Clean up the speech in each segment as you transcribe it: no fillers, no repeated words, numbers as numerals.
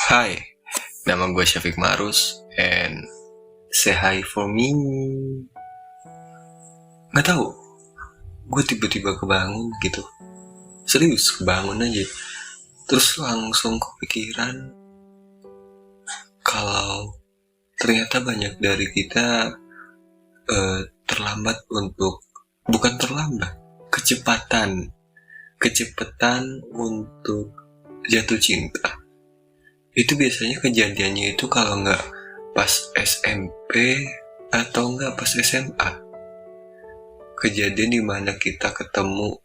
Hai, nama gue Syafiq Marus and say hi for me. Gak tahu, gue tiba-tiba kebangun gitu. Serius, kebangun aja. Terus langsung kepikiran kalau ternyata banyak dari kita terlambat untuk, bukan terlambat, kecepatan untuk jatuh cinta. Itu biasanya kejadiannya itu kalau nggak pas SMP atau nggak pas SMA. Kejadian dimana kita ketemu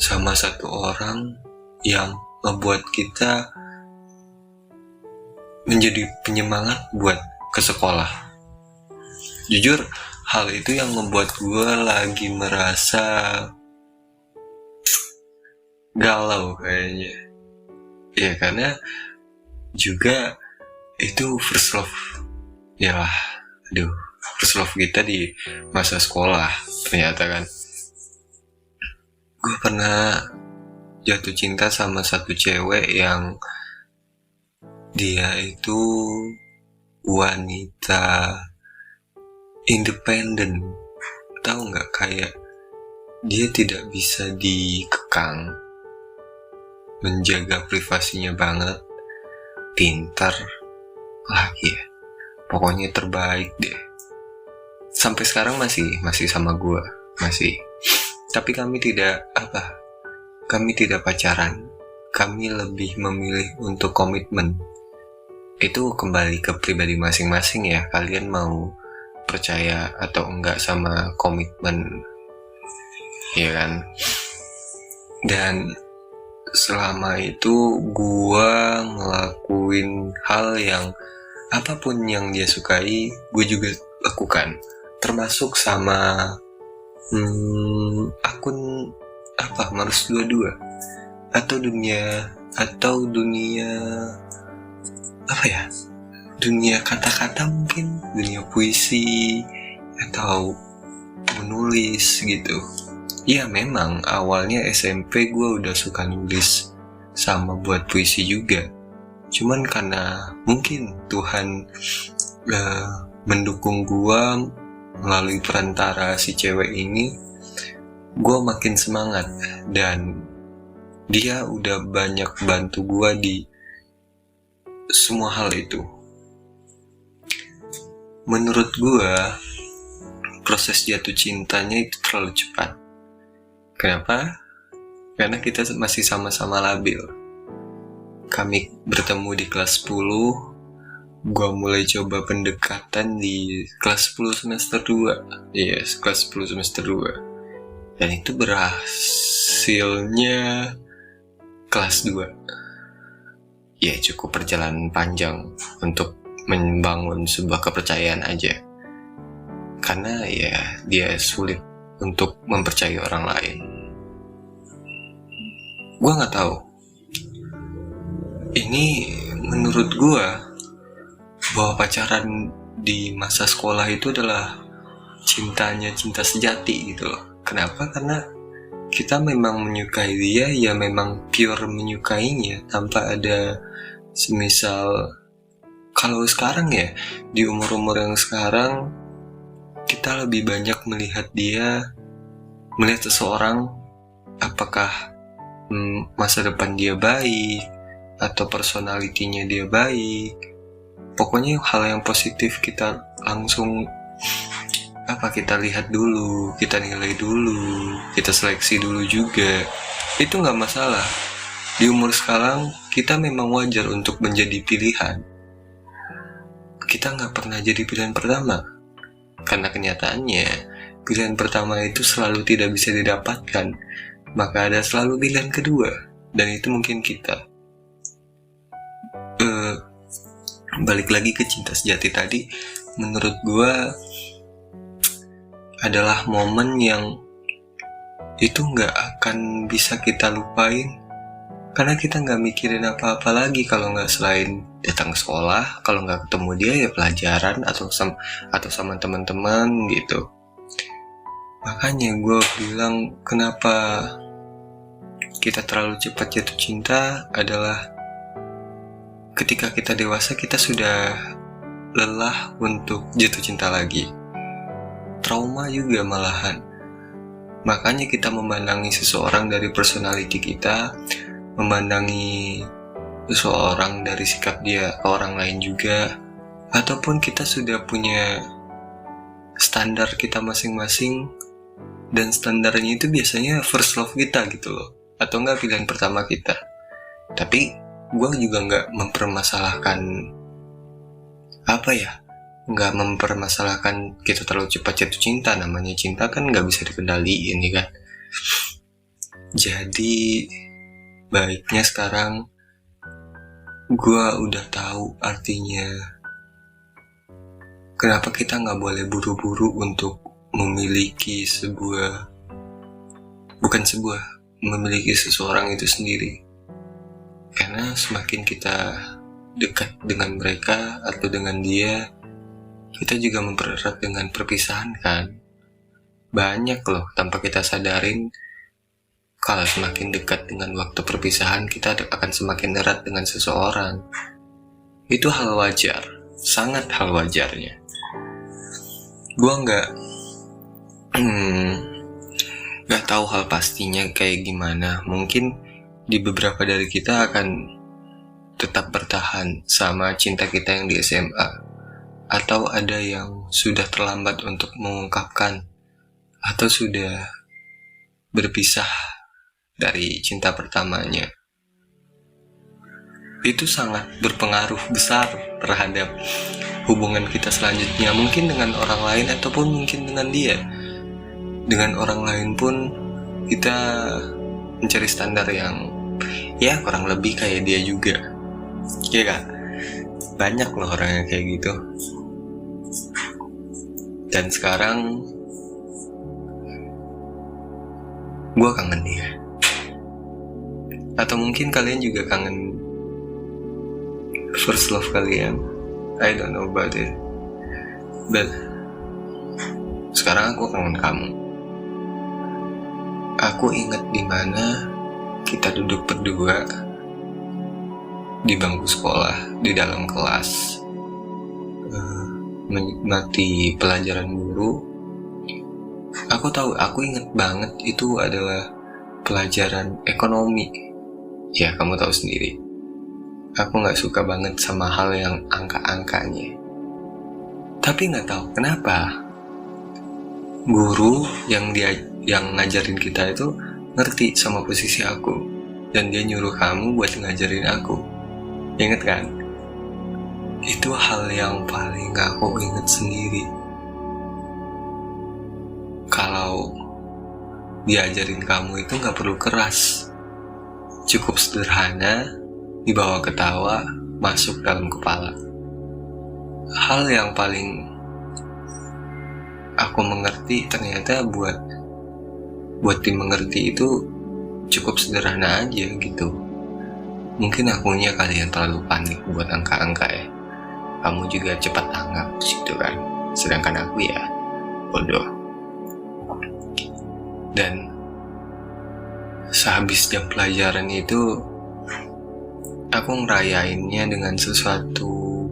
sama satu orang yang membuat kita menjadi penyemangat buat ke sekolah. Jujur, hal itu yang membuat gue lagi merasa galau kayaknya. Ya karena juga itu first love. Ya, first love kita di masa sekolah ternyata kan. Gue pernah jatuh cinta sama satu cewek yang dia itu wanita independen. Tahu nggak, kayak dia tidak bisa dikekang, menjaga privasinya banget, pintar lagi ya, pokoknya terbaik deh. Sampai sekarang masih sama gue, masih. Tapi kami tidak pacaran. Kami lebih memilih untuk komitmen. Itu kembali ke pribadi masing-masing ya. Kalian mau percaya atau enggak sama komitmen, ya kan? Dan selama itu gua ngelakuin hal yang apapun yang dia sukai, gue juga lakukan. Termasuk sama akun Marus 22 atau dunia kata-kata, mungkin dunia puisi atau menulis gitu. Ya memang awalnya SMP gue udah suka nulis sama buat puisi juga, cuman karena mungkin Tuhan mendukung gue melalui perantara si cewek ini, gue makin semangat dan dia udah banyak bantu gue di semua hal itu. Menurut gue proses jatuh cintanya itu terlalu cepat. Kenapa? Karena kita masih sama-sama labil. Kami bertemu di kelas 10. Gue mulai coba pendekatan di kelas 10 semester 2. Yes, kelas 10 semester 2. Dan itu berhasilnya kelas 2. Ya cukup perjalanan panjang untuk membangun sebuah kepercayaan aja. Karena ya dia sulit untuk mempercayai orang lain. Gue gak tahu. Ini menurut gue bahwa pacaran di masa sekolah itu adalah cinta sejati gitu loh. Kenapa? Karena kita memang menyukai dia, ya memang pure menyukainya tanpa ada semisal. Kalau sekarang ya, di umur-umur yang sekarang, kita lebih banyak melihat seseorang apakah masa depan dia baik atau personalitinya dia baik. Pokoknya hal yang positif kita langsung kita lihat dulu, kita nilai dulu, kita seleksi dulu juga. Itu gak masalah. Di umur sekarang kita memang wajar untuk menjadi pilihan. Kita gak pernah jadi pilihan pertama, karena kenyataannya pilihan pertama itu selalu tidak bisa didapatkan. Maka ada selalu pilihan kedua, dan itu mungkin kita. Balik lagi ke cinta sejati tadi, menurut gue adalah momen yang itu gak akan bisa kita lupain, karena kita gak mikirin apa-apa lagi kalau gak selain datang ke sekolah. Kalau gak ketemu dia ya pelajaran atau sama teman-teman gitu. Makanya gue bilang kenapa kita terlalu cepat jatuh cinta adalah ketika kita dewasa kita sudah lelah untuk jatuh cinta lagi. Trauma juga malahan. Makanya kita memandangi seseorang dari personality kita, memandangi seseorang dari sikap dia ke orang lain juga, ataupun kita sudah punya standar kita masing-masing, dan standarnya itu biasanya first love kita gitu loh, atau enggak pilihan pertama kita. Tapi gue juga nggak mempermasalahkan nggak mempermasalahkan kita terlalu cepat jatuh cinta. Namanya cinta kan nggak bisa dikendaliin ya kan. Jadi baiknya sekarang gue udah tahu artinya kenapa kita nggak boleh buru-buru untuk memiliki memiliki seseorang itu sendiri. Karena semakin kita dekat dengan mereka atau dengan dia, kita juga mempererat dengan perpisahan kan. Banyak loh tanpa kita sadarin, kalau semakin dekat dengan waktu perpisahan, kita akan semakin erat dengan seseorang. Itu hal wajar, sangat hal wajarnya. Gue nggak tahu hal pastinya kayak gimana. Mungkin di beberapa dari kita akan tetap bertahan sama cinta kita yang di SMA, atau ada yang sudah terlambat untuk mengungkapkan, atau sudah berpisah dari cinta pertamanya. Itu sangat berpengaruh besar terhadap hubungan kita selanjutnya, mungkin dengan orang lain ataupun mungkin dengan dia. Dengan orang lain pun kita mencari standar yang ya kurang lebih kayak dia juga, ya kan? Banyak loh orang yang kayak gitu. Dan sekarang gue kangen dia. Atau mungkin kalian juga kangen first love kalian. I don't know about it, but sekarang aku kangen kamu. Aku ingat dimana kita duduk berdua di bangku sekolah, di dalam kelas, menikmati pelajaran guru. Aku ingat banget itu adalah pelajaran ekonomi. Ya, kamu tahu sendiri, aku gak suka banget sama hal yang angka-angkanya. Tapi gak tahu kenapa guru yang ngajarin kita itu ngerti sama posisi aku, dan dia nyuruh kamu buat ngajarin aku. Ingat kan? Itu hal yang paling aku ingat sendiri. Kalau diajarin kamu itu gak perlu keras, cukup sederhana, dibawa ketawa, masuk dalam kepala. Hal yang paling aku mengerti ternyata buat dimengerti itu cukup sederhana aja gitu. Mungkin akunya kalian terlalu panik buat angka-angka ya. Kamu juga cepat tanggap situ kan. Sedangkan aku ya bodoh. Dan sehabis jam pelajaran itu aku ngerayainnya dengan sesuatu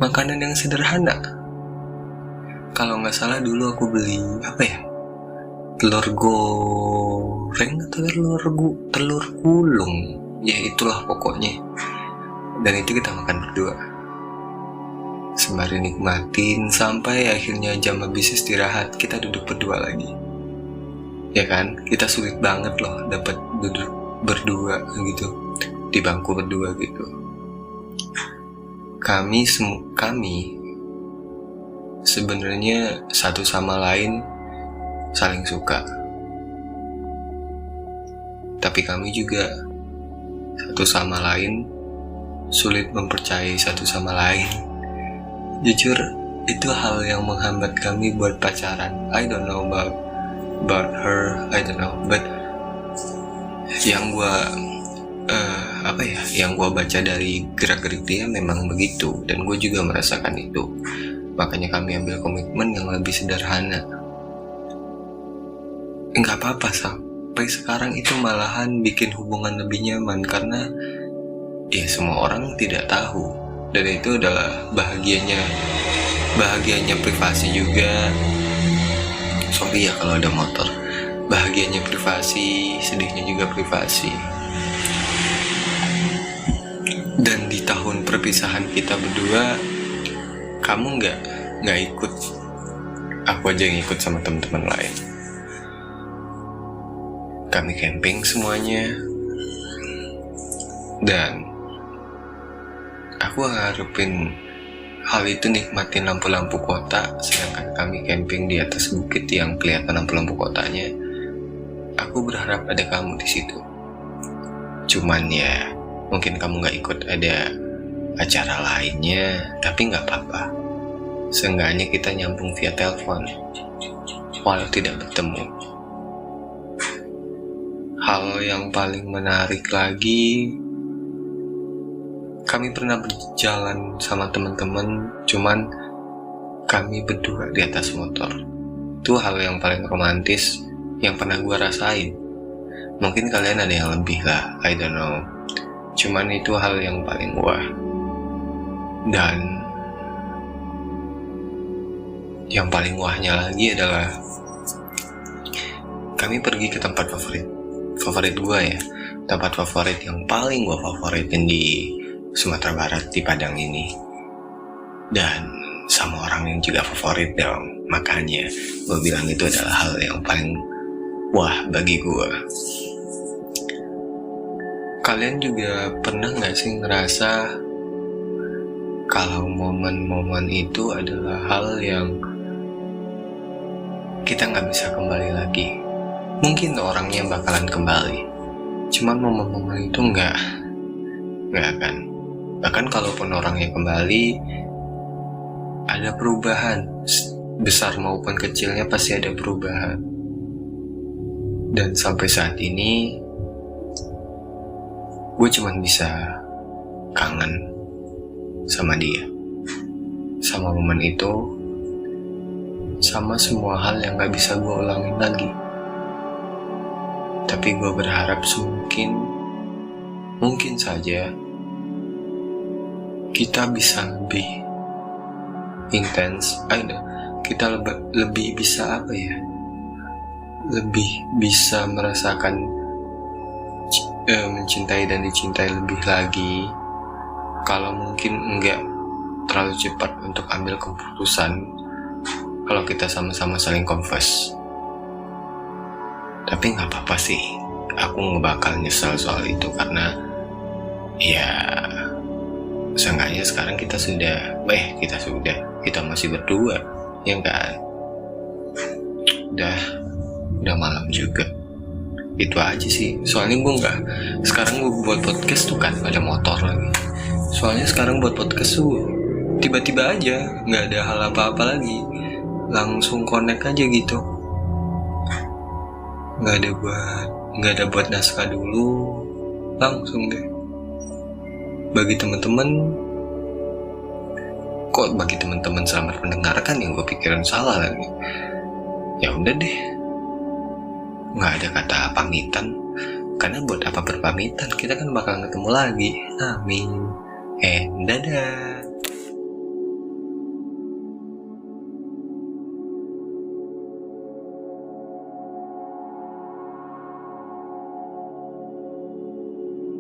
makanan yang sederhana. Kalau nggak salah dulu aku beli telur goreng atau telur gulung, ya itulah pokoknya. Dan itu kita makan berdua sembari nikmatin sampai akhirnya jam habis istirahat, kita duduk berdua lagi. Ya kan, kita sulit banget loh dapat duduk berdua gitu di bangku berdua gitu. Kami sebenarnya satu sama lain saling suka, tapi kami juga satu sama lain sulit mempercayai satu sama lain. Jujur, itu hal yang menghambat kami buat pacaran. I don't know about her, I don't know, but yang gue baca dari gerak-gerik dia memang begitu, dan gue juga merasakan itu. Makanya kami ambil komitmen yang lebih sederhana. Enggak apa-apa, sampai sekarang itu malahan bikin hubungan lebih nyaman, karena ya semua orang tidak tahu, dan itu adalah bahagianya privasi juga. Sorry ya kalau ada motor. Bahagianya privasi, sedihnya juga privasi. Dan di tahun perpisahan kita berdua, kamu nggak ikut, aku aja yang ikut sama teman-teman lain. Kami camping semuanya, dan aku harapin hal itu nikmatin lampu-lampu kota, sedangkan kami camping di atas bukit yang kelihatan lampu-lampu kotanya. Aku berharap ada kamu di situ. Cuman ya, mungkin kamu nggak ikut ada acara lainnya, tapi nggak apa-apa. Seenggaknya kita nyambung via telepon, walau tidak bertemu. Hal yang paling menarik lagi, kami pernah berjalan sama teman-teman, cuman kami berdua di atas motor. Itu hal yang paling romantis yang pernah gue rasain. Mungkin kalian ada yang lebih lah, I don't know. Cuman itu hal yang paling wah. Dan yang paling wahnya lagi adalah kami pergi ke tempat favorit gue ya. Tempat favorit yang paling gue favoritin di Sumatera Barat, di Padang ini. Dan sama orang yang juga favorit dong. Makanya gue bilang itu adalah hal yang paling wah bagi gue. Kalian juga pernah gak sih ngerasa kalau momen-momen itu adalah hal yang kita gak bisa kembali lagi? Mungkin orangnya bakalan kembali, cuman momen-momen itu gak akan. Bahkan kalaupun orangnya kembali, ada perubahan, besar maupun kecilnya pasti ada perubahan. Dan sampai saat ini, gue cuma bisa kangen sama dia, sama momen itu, sama semua hal yang gak bisa gue ulangin lagi. Tapi gue berharap mungkin saja kita bisa lebih intens, kita lebih bisa lebih bisa merasakan mencintai dan dicintai lebih lagi. Kalau mungkin enggak terlalu cepat untuk ambil keputusan, kalau kita sama-sama saling confess. Tapi nggak apa-apa sih, aku nggak bakal nyesel soal itu, karena ya seenggaknya sekarang kita masih berdua, ya kan? Udah malam juga. Itu aja sih. Soalnya sekarang gue buat podcast tuh kan ada motor lagi. Soalnya sekarang buat podcast tuh tiba-tiba aja, nggak ada hal apa-apa lagi, langsung connect aja gitu. Nggak ada buat naskah dulu, langsung deh. Bagi teman-teman selamat mendengarkan, yang gue pikirin salah lagi. Ya udah deh, nggak ada kata pamitan, karena buat apa berpamitan, kita kan bakal ketemu lagi. Amin. Dadah.